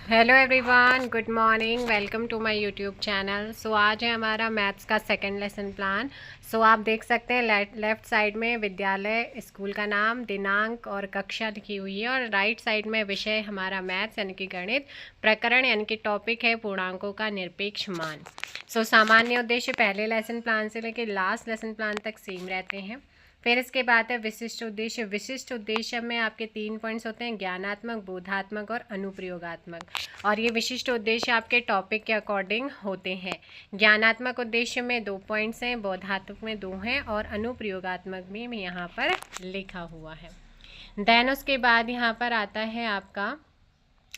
Hello everyone, good morning, welcome to my YouTube channel. So आज है हमारा maths का सेकंड लेसन प्लान। सो आप देख सकते हैं लेफ्ट साइड में विद्यालय, स्कूल का नाम, दिनांक और कक्षा लिखी हुई है, और राइट साइड में विषय हमारा मैथ्स यानी कि गणित, प्रकरण यानी कि टॉपिक है पूर्णांकों का निरपेक्ष मान। सो सामान्य उद्देश्य पहले लेसन प्लान से लेकर लास्ट लेसन प्लान तक सेम रहते हैं। फिर इसके बाद है विशिष्ट उद्देश्य। विशिष्ट उद्देश्य में आपके 3 पॉइंट्स होते हैं, ज्ञानात्मक, बोधात्मक और अनुप्रयोगात्मक। और ये विशिष्ट उद्देश्य आपके टॉपिक के अकॉर्डिंग होते हैं। ज्ञानात्मक उद्देश्य में 2 पॉइंट्स हैं, बोधात्मक में 2 हैं, और अनुप्रयोगात्मक में यहाँ पर लिखा हुआ है। देन उसके बाद यहाँ पर आता है आपका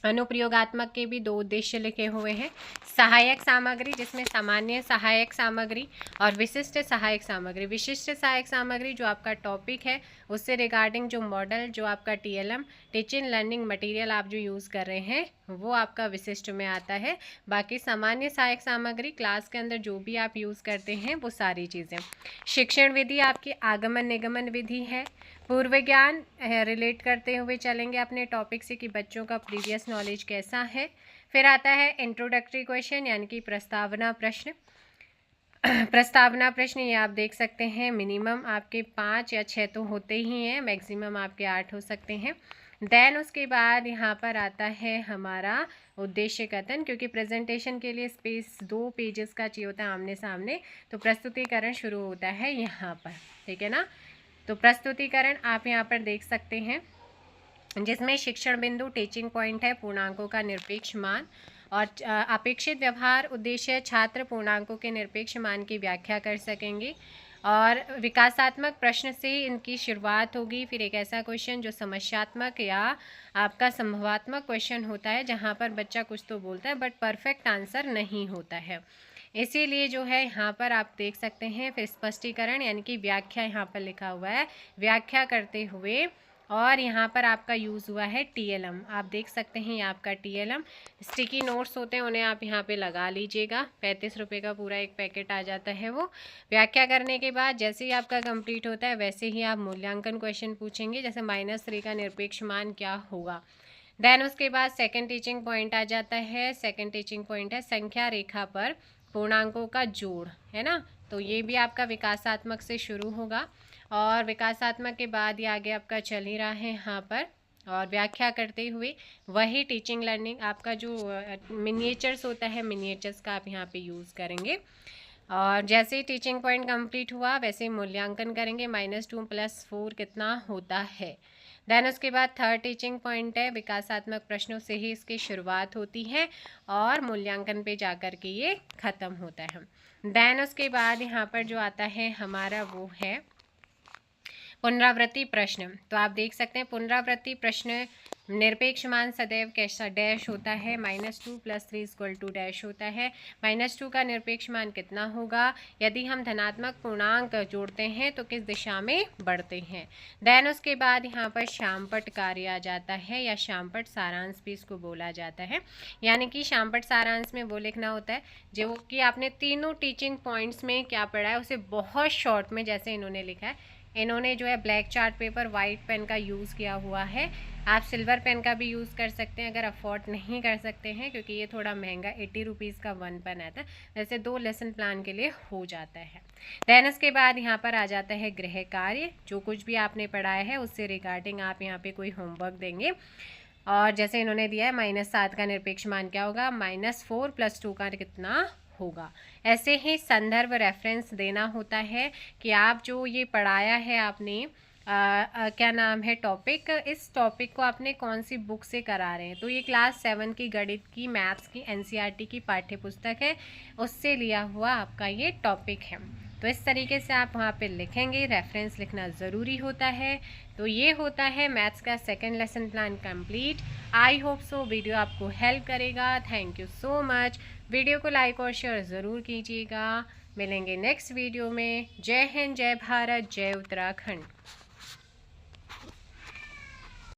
अनुप्रयोगात्मक के भी 2 उद्देश्य लिखे हुए हैं। सहायक सामग्री, जिसमें सामान्य सहायक सामग्री और विशिष्ट सहायक सामग्री। विशिष्ट सहायक सामग्री जो आपका टॉपिक है उससे रिगार्डिंग जो मॉडल, जो आपका TLM टीचिंग लर्निंग मटेरियल आप जो यूज़ कर रहे हैं वो आपका विशिष्ट में आता है। बाकी सामान्य सहायक सामग्री क्लास के अंदर जो भी आप यूज़ करते हैं वो सारी चीज़ें। शिक्षण विधि आपकी आगमन निगमन विधि है। पूर्व ज्ञान रिलेट करते हुए चलेंगे अपने टॉपिक से कि बच्चों का प्रीवियस नॉलेज कैसा है। फिर आता है इंट्रोडक्टरी क्वेश्चन यानी कि प्रस्तावना प्रश्न। प्रस्तावना प्रश्न ये आप देख सकते हैं, मिनिमम आपके 5 या 6 तो होते ही हैं, मैक्सिमम आपके 8 हो सकते हैं। देन उसके बाद यहाँ पर आता है हमारा उद्देश्य कथन, क्योंकि प्रेजेंटेशन के लिए स्पेस 2 पेजेस का चाहिए होता है आमने सामने, तो प्रस्तुतिकरण शुरू होता है यहाँ पर, ठीक है ना। तो प्रस्तुतिकरण आप यहाँ पर देख सकते हैं, जिसमें शिक्षण बिंदु टीचिंग पॉइंट है, पूर्णांकों का निरपेक्ष मान, और अपेक्षित व्यवहार उद्देश्य छात्र पूर्णांकों के निरपेक्ष मान की व्याख्या कर सकेंगे। और विकासात्मक प्रश्न से इनकी शुरुआत होगी। फिर एक ऐसा क्वेश्चन जो समस्यात्मक या आपका संभवात्मक क्वेश्चन होता है, जहाँ पर बच्चा कुछ तो बोलता है बट परफेक्ट आंसर नहीं होता है, इसीलिए जो है यहाँ पर आप देख सकते हैं। फिर स्पष्टीकरण यानी कि व्याख्या यहाँ पर लिखा हुआ है, व्याख्या करते हुए। और यहाँ पर आपका यूज़ हुआ है TLM, आप देख सकते हैं ये आपका TLM स्टिकी नोट्स होते हैं, उन्हें आप यहाँ पे लगा लीजिएगा। 35 रुपये का पूरा एक पैकेट आ जाता है वो। व्याख्या करने के बाद जैसे ही आपका कंप्लीट होता है वैसे ही आप मूल्यांकन क्वेश्चन पूछेंगे, जैसे -3 का निरपेक्ष मान क्या होगा। देन उसके बाद सेकेंड टीचिंग पॉइंट आ जाता है। सेकेंड टीचिंग पॉइंट है संख्या रेखा पर पूर्णांकों का जोड़, है ना। तो ये भी आपका विकासात्मक से शुरू होगा, और विकासात्मक के बाद ये आगे आपका चल ही रहा है यहाँ पर। और व्याख्या करते हुए वही टीचिंग लर्निंग आपका जो मिनिएचर्स होता है, मिनिएचर्स का आप यहाँ पे यूज़ करेंगे। और जैसे ही टीचिंग पॉइंट कंप्लीट हुआ वैसे ही मूल्यांकन करेंगे, -2 + 4 कितना होता है। देन उसके बाद थर्ड टीचिंग पॉइंट है, विकासात्मक प्रश्नों से ही इसकी शुरुआत होती है और मूल्यांकन पे जाकर के ये ख़त्म होता है। देन उसके बाद यहाँ पर जो आता है हमारा वो है पुनरावृत्ति प्रश्न। तो आप देख सकते हैं पुनरावृत्ति प्रश्न निरपेक्ष मान सदैव कैसा डैश होता है, -2 + 3 = डैश होता है। -2 का निरपेक्ष मान कितना होगा, यदि हम धनात्मक पूर्णांक जोड़ते हैं तो किस दिशा में बढ़ते हैं। देन उसके बाद यहाँ पर शामपट कार्य आ जाता है, या शामपट सारांश भी इसको बोला जाता है। यानी कि शामपट सारांश में वो लिखना होता है जो कि आपने तीनों टीचिंग पॉइंट्स में क्या पढ़ा है उसे बहुत शॉर्ट में, जैसे इन्होंने लिखा है, इन्होंने जो है black chart paper white pen का यूज़ किया हुआ है। आप सिल्वर पेन का भी यूज़ कर सकते हैं अगर अफोर्ड नहीं कर सकते हैं, क्योंकि ये थोड़ा महंगा 80 रुपीज़ का 1 पेन आता है, वैसे 2 लेसन प्लान के लिए हो जाता है। देन इसके बाद यहाँ पर आ जाता है गृह कार्य, जो कुछ भी आपने पढ़ाया है उससे रिगार्डिंग आप यहाँ पे कोई होमवर्क देंगे। और जैसे इन्होंने दिया है -7 का निरपेक्ष मान क्या होगा, -4 + 2 का कितना होगा। ऐसे ही संदर्भ रेफरेंस देना होता है कि आप जो ये पढ़ाया है आपने क्या नाम है टॉपिक, इस टॉपिक को आपने कौन सी बुक से करा रहे हैं। तो ये क्लास 7 की गणित की, मैथ्स की, NCERT की पाठ्य पुस्तक है, उससे लिया हुआ आपका ये टॉपिक है। तो इस तरीके से आप वहाँ पे लिखेंगे, रेफरेंस लिखना ज़रूरी होता है। तो ये होता है मैथ्स का second lesson plan complete. I hope so video आपको हेल्प करेगा। Thank you so much. Video को लाइक और शेयर ज़रूर कीजिएगा। मिलेंगे नेक्स्ट वीडियो में। जय हिंद, जय भारत, जय उत्तराखंड।